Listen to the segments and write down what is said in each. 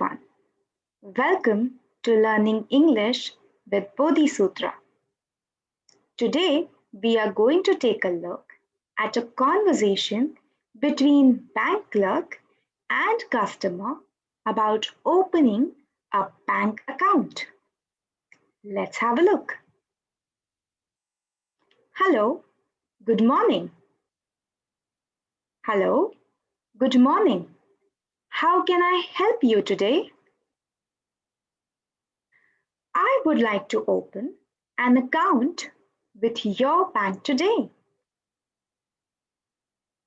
everyone. Welcome to Learning English with BodhiSutra. Today, we are going to take a look at a conversation between bank clerk and customer about opening a bank account. Let's have a look. Hello, good morning. Hello, good morning. How can I help you today? I would like to open an account with your bank today.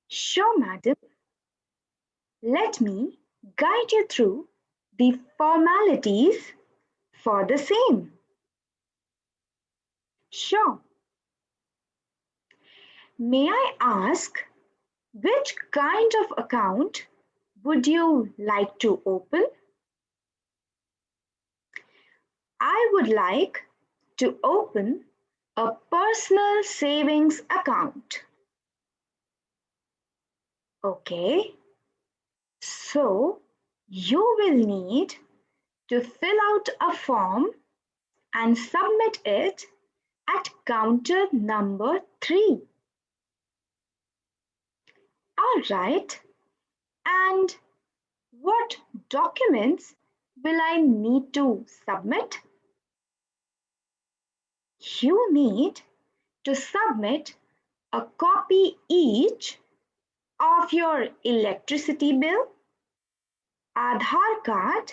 Sure, madam. Let me guide you through the formalities for the same. Sure. May I ask which kind of account would you like to open? I would like to open a personal savings account. Okay. So you will need to fill out a form and submit it at counter number 3. All right. And what documents will I need to submit? You need to submit a copy each of your electricity bill, Aadhaar card,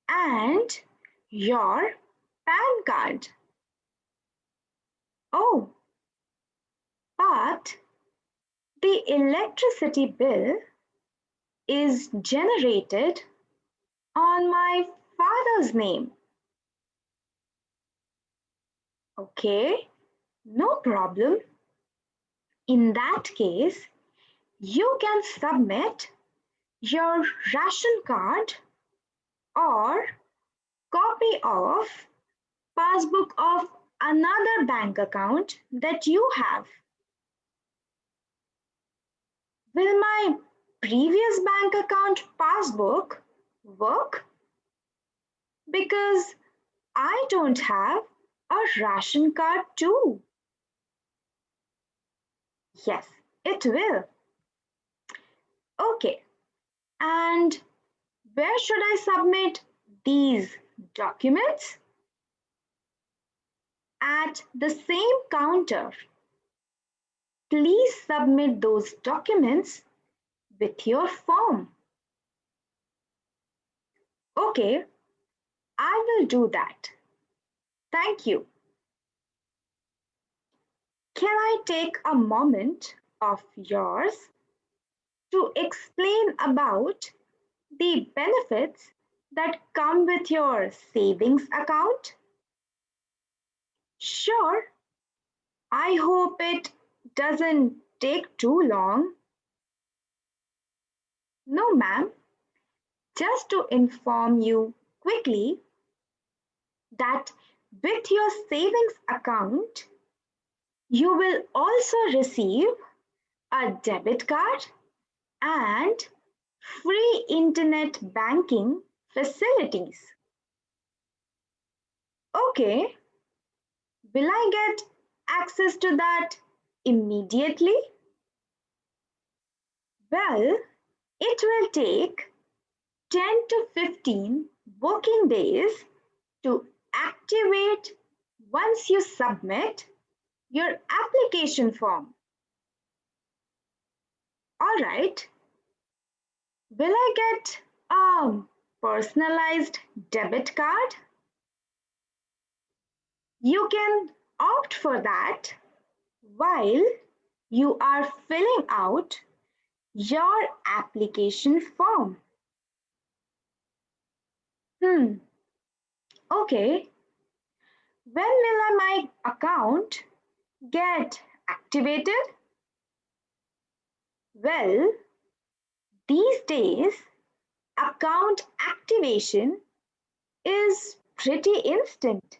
and your PAN card. Oh, but the electricity bill is generated on my father's name. Okay, no problem. In that case, you can submit your ration card or copy of passbook of another bank account that you have. Will my previous bank account passbook work? Because I don't have a ration card too. Yes, it will. Okay, and where should I submit these documents? At the same counter. Please submit those documents with your form. Okay, I will do that. Thank you. Can I take a moment of yours to explain about the benefits that come with your savings account? Sure. I hope it doesn't take too long. No, ma'am. Just to inform you quickly that with your savings account, you will also receive a debit card and free internet banking facilities. Okay, will I get access to that immediately? Well, it will take 10 to 15 working days to activate once you submit your application form. All right. Will I get a personalized debit card? You can opt for that while you are filling out your application form. Okay. When will my account get activated? Well, these days, account activation is pretty instant.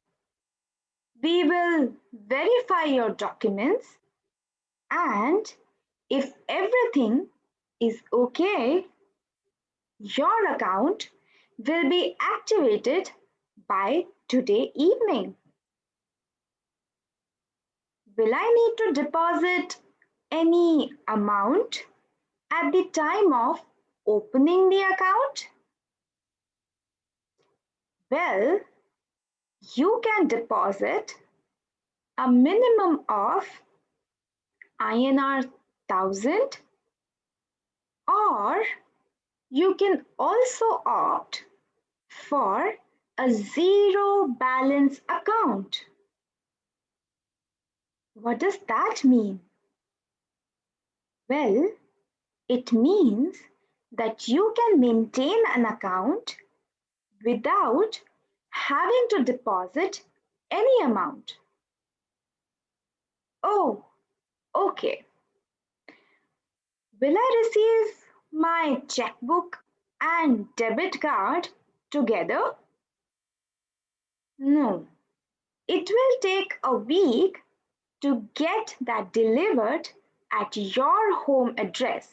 We will verify your documents, and if everything is okay, your account will be activated by today evening. Will I need to deposit any amount at the time of opening the account? Well, you can deposit a minimum of INR 1000, or you can also opt for a zero balance account. What does that mean? Well, it means that you can maintain an account without having to deposit any amount. Oh, okay. Will I receive my checkbook and debit card together? No. It will take a week to get that delivered at your home address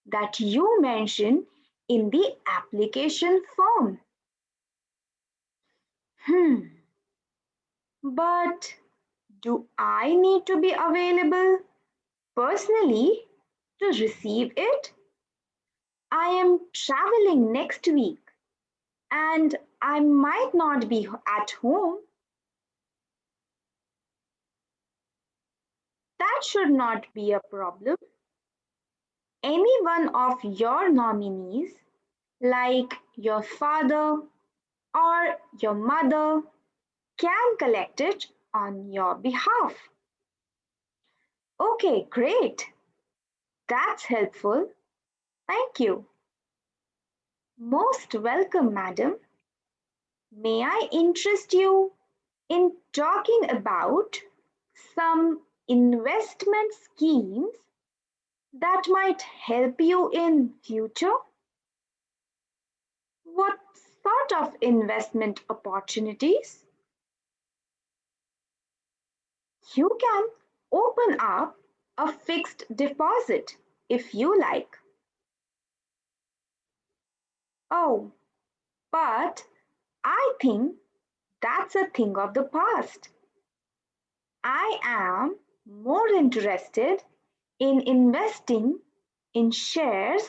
that you mention in the application form. Hmm, but do I need to be available personally to receive it? I am traveling next week and I might not be at home. That should not be a problem. Any one of your nominees, like your father or your mother, can collect it on your behalf. Okay, great. That's helpful. Thank you. Most welcome, madam. May I interest you in talking about some investment schemes that might help you in future? What sort of investment opportunities? You can open up a fixed deposit if you like. Oh, but I think that's a thing of the past. I am more interested in investing in shares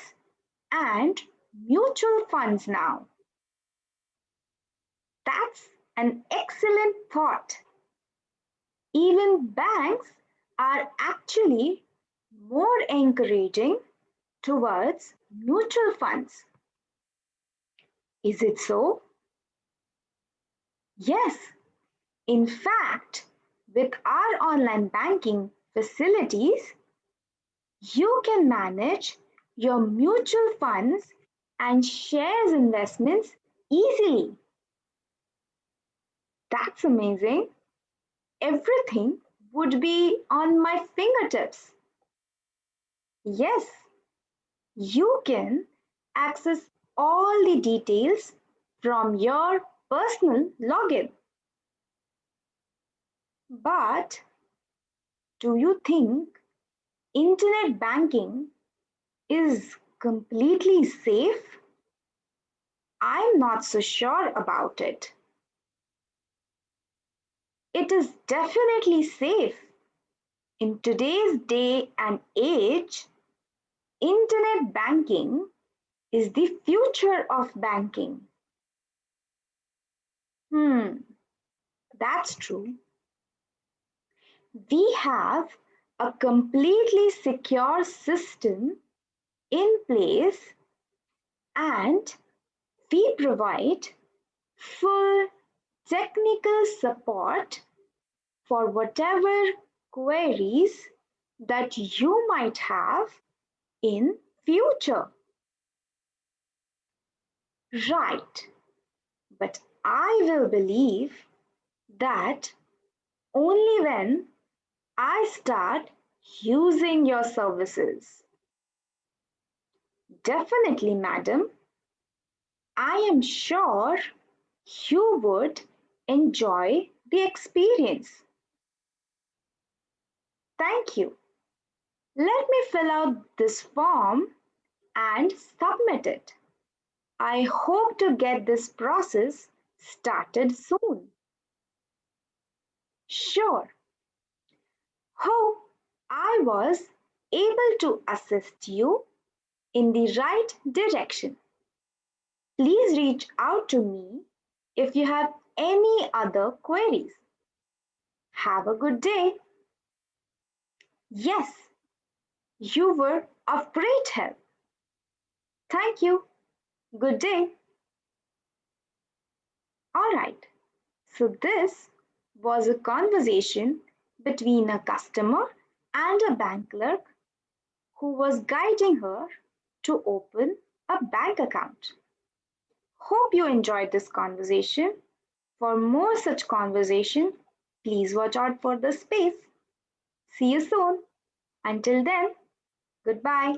and mutual funds now. That's an excellent thought. Even banks are actually more encouraging towards mutual funds. Is it so? Yes. In fact, with our online banking facilities, you can manage your mutual funds and shares investments easily. That's amazing. Everything would be on my fingertips. Yes, you can access all the details from your personal login. But do you think internet banking is completely safe? I'm not so sure about it. It is definitely safe. In today's day and age, internet banking is the future of banking. Hmm, that's true. We have a completely secure system in place and we provide full technical support for whatever queries that you might have in future. Right, but I will believe that only when I start using your services. Definitely, madam. I am sure you would enjoy the experience. Thank you. Let me fill out this form and submit it. I hope to get this process started soon. Sure. Hope I was able to assist you in the right direction. Please reach out to me if you have any other queries. Have a good day. Yes, you were of great help. Thank you. Good day. All right. So, this was a conversation between a customer and a bank clerk who was guiding her to open a bank account. Hope you enjoyed this conversation. For more such conversation, please watch out for the space. See you soon. Until then, goodbye.